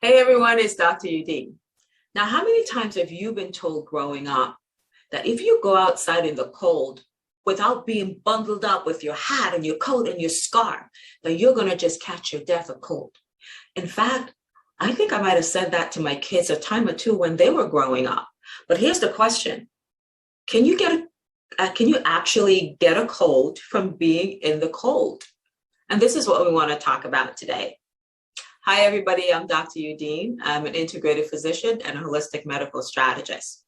Hey everyone, it's Dr. Eudene. Now, how many times have you been told growing up that if you go outside in the cold without being bundled up with your hat and your coat and your scarf, that you're going to just catch your death of cold? In fact, I think I might have said that to my kids a time or two when they were growing up. But here's the question. Can you actually get a cold from being in the cold? And this is what we want to talk about today. Hi, everybody. I'm Dr. Eudene. I'm an integrative physician and a holistic medical strategist.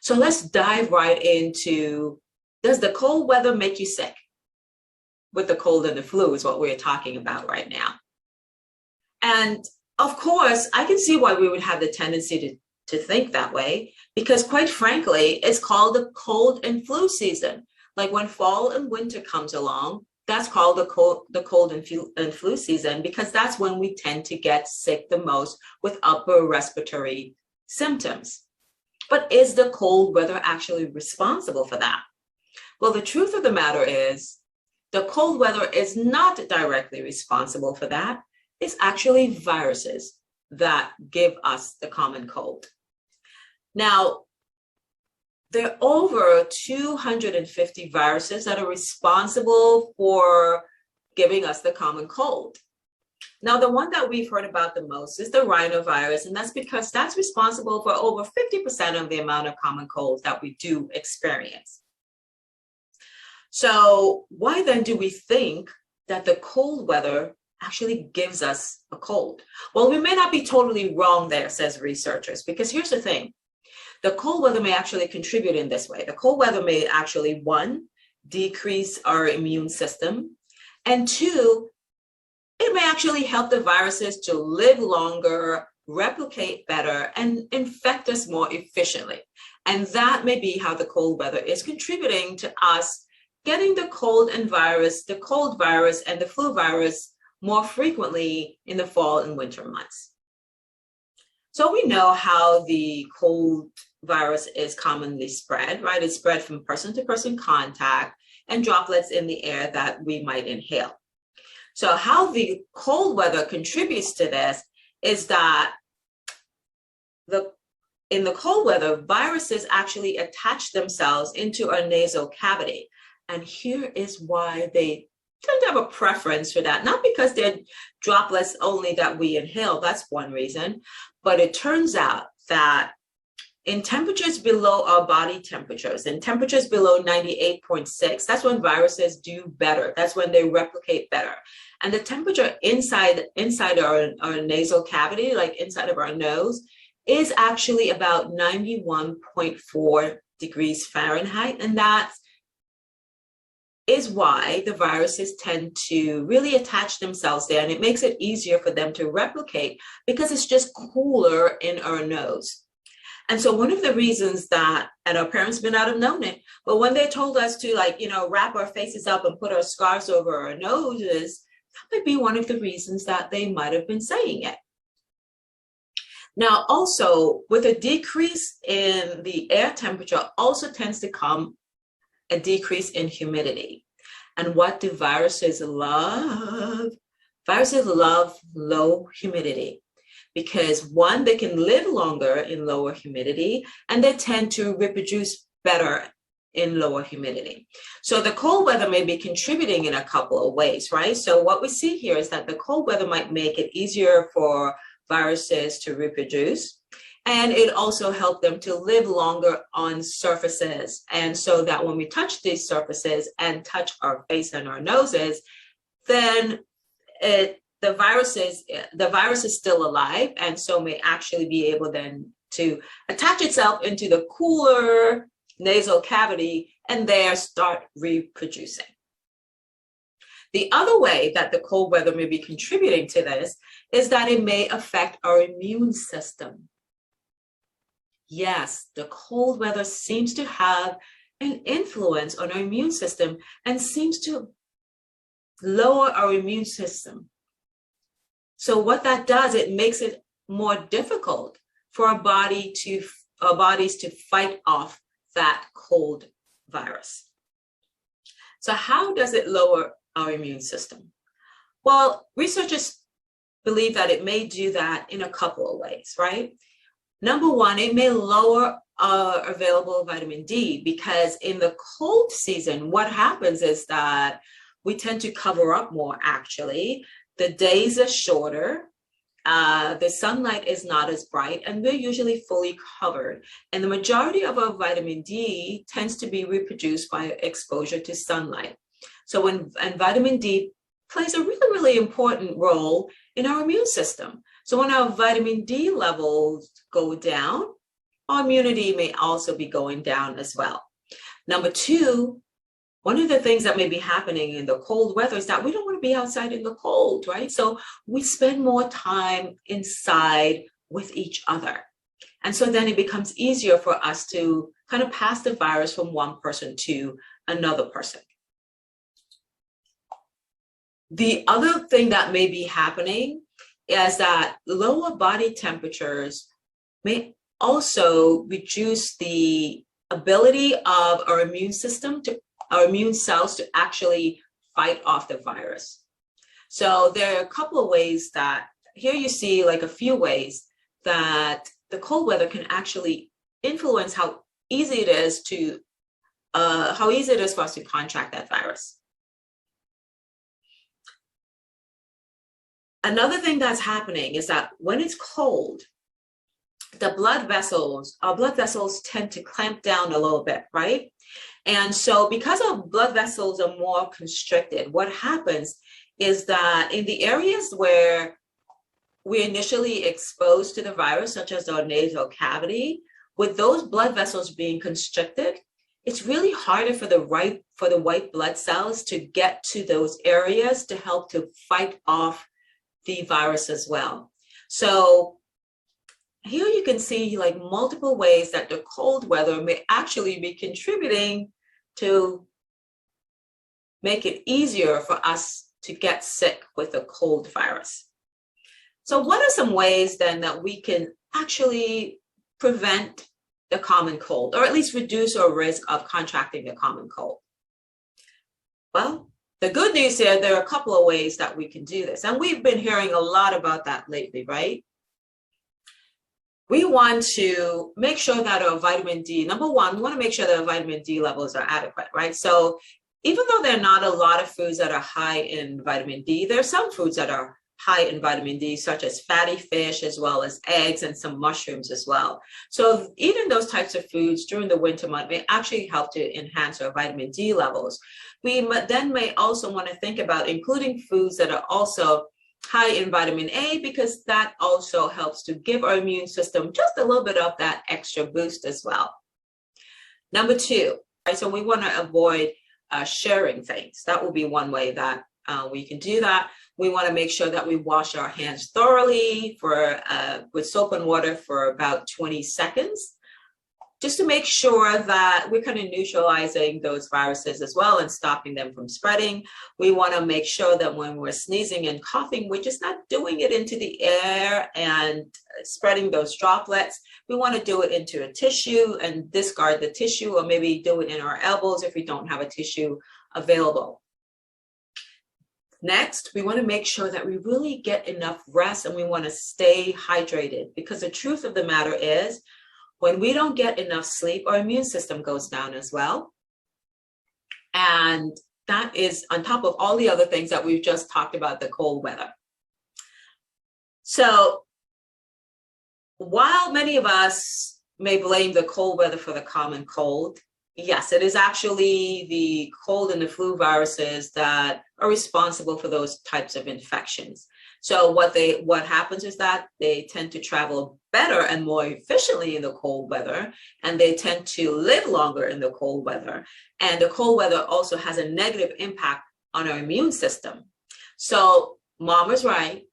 So let's dive right into, does the cold weather make you sick? With the cold and the flu is what we're talking about right now. And of course, I can see why we would have the tendency to think that way, because quite frankly, it's called the cold and flu season. Like when fall and winter comes along, that's called the cold and flu season, because that's when we tend to get sick the most with upper respiratory symptoms. But is the cold weather actually responsible for that? Well, the truth of the matter is the cold weather is not directly responsible for that. It's actually viruses that give us the common cold. Now, there are over 250 viruses that are responsible for giving us the common cold. Now, the one that we've heard about the most is the rhinovirus, and that's because that's responsible for over 50% of the amount of common colds that we do experience. So why then do we think that the cold weather actually gives us a cold? Well, we may not be totally wrong there, says researchers, because here's the thing. The cold weather may actually contribute in this way. The cold weather may actually, one, decrease our immune system, and two, it may actually help the viruses to live longer, replicate better, and infect us more efficiently. And that may be how the cold weather is contributing to us getting the cold virus and the flu virus more frequently in the fall and winter months. So we know how the cold virus is commonly spread, right? It's spread from person-to-person contact and droplets in the air that we might inhale. So how the cold weather contributes to this is that in the cold weather, viruses actually attach themselves into our nasal cavity. And here is why they tend to have a preference for that, not because they're droplets only that we inhale, that's one reason, but it turns out that in temperatures below our body temperatures, in temperatures below 98.6, that's when viruses do better. That's when they replicate better. And the temperature inside our nasal cavity, like inside of our nose, is actually about 91.4 degrees Fahrenheit. And that is why the viruses tend to really attach themselves there. And it makes it easier for them to replicate because it's just cooler in our nose. And so one of the reasons that, and our parents may not have known it, but when they told us to wrap our faces up and put our scarves over our noses, that might be one of the reasons that they might have been saying it. Now, also with a decrease in the air temperature also tends to come a decrease in humidity. And what do viruses love? Viruses love low humidity. Because one, they can live longer in lower humidity, and they tend to reproduce better in lower humidity. So the cold weather may be contributing in a couple of ways, right? So what we see here is that the cold weather might make it easier for viruses to reproduce, and it also helps them to live longer on surfaces. And so that when we touch these surfaces and touch our face and our noses, then the virus is still alive, and so may actually be able then to attach itself into the cooler nasal cavity and there start reproducing. The other way that the cold weather may be contributing to this is that it may affect our immune system. Yes, the cold weather seems to have an influence on our immune system and seems to lower our immune system. So what that does, it makes it more difficult for our bodies to fight off that cold virus. So how does it lower our immune system? Well, researchers believe that it may do that in a couple of ways, right? Number one, it may lower available vitamin D, because in the cold season, what happens is that we tend to cover up more, actually. The days are shorter. The sunlight is not as bright, and we're usually fully covered. And the majority of our vitamin D tends to be reproduced by exposure to sunlight. So and vitamin D plays a really, really important role in our immune system. So when our vitamin D levels go down, our immunity may also be going down as well. Number two, one of the things that may be happening in the cold weather is that we don't want to be outside in the cold, right? So we spend more time inside with each other. And so then it becomes easier for us to kind of pass the virus from one person to another person. The other thing that may be happening is that lower body temperatures may also reduce the ability of our immune system our immune cells to actually fight off the virus. So there are a couple of ways that, here you see like a few ways that the cold weather can actually influence how easy it is for us to contract that virus. Another thing that's happening is that when it's cold, our blood vessels tend to clamp down a little bit, right? And so because our blood vessels are more constricted, what happens is that in the areas where we're initially exposed to the virus, such as our nasal cavity, with those blood vessels being constricted, it's really harder for the white blood cells to get to those areas to help to fight off the virus as well. So here you can see like multiple ways that the cold weather may actually be contributing to make it easier for us to get sick with the cold virus. So what are some ways then that we can actually prevent the common cold, or at least reduce our risk of contracting the common cold? Well, the good news here, there are a couple of ways that we can do this. And we've been hearing a lot about that lately, right? We want to make sure that our vitamin D, number one, we want to make sure that our vitamin D levels are adequate, right? So even though there are not a lot of foods that are high in vitamin D, there are some foods that are high in vitamin D, such as fatty fish, as well as eggs and some mushrooms as well. So eating those types of foods during the winter month may actually help to enhance our vitamin D levels. We then may also want to think about including foods that are also high in vitamin A, because that also helps to give our immune system just a little bit of that extra boost as well. Number two, right, so we want to avoid sharing things. That will be one way that we can do that. We want to make sure that we wash our hands thoroughly with soap and water for about 20 seconds, just to make sure that we're kind of neutralizing those viruses as well and stopping them from spreading. We want to make sure that when we're sneezing and coughing, we're just not doing it into the air and spreading those droplets. We want to do it into a tissue and discard the tissue, or maybe do it in our elbows if we don't have a tissue available. Next, we want to make sure that we really get enough rest, and we want to stay hydrated, because the truth of the matter is, when we don't get enough sleep, our immune system goes down as well. And that is on top of all the other things that we've just talked about, the cold weather. So while many of us may blame the cold weather for the common cold, yes, it is actually the cold and the flu viruses that are responsible for those types of infections. So what happens is that they tend to travel better and more efficiently in the cold weather, and they tend to live longer in the cold weather. And the cold weather also has a negative impact on our immune system. So Mom was right.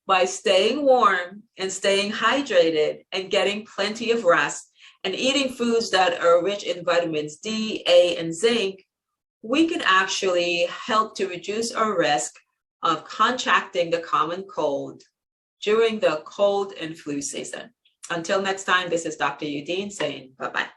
By staying warm and staying hydrated and getting plenty of rest and eating foods that are rich in vitamins D, A, and zinc, we can actually help to reduce our risk of contracting the common cold during the cold and flu season. Until next time, this is Dr. Eudene saying bye-bye.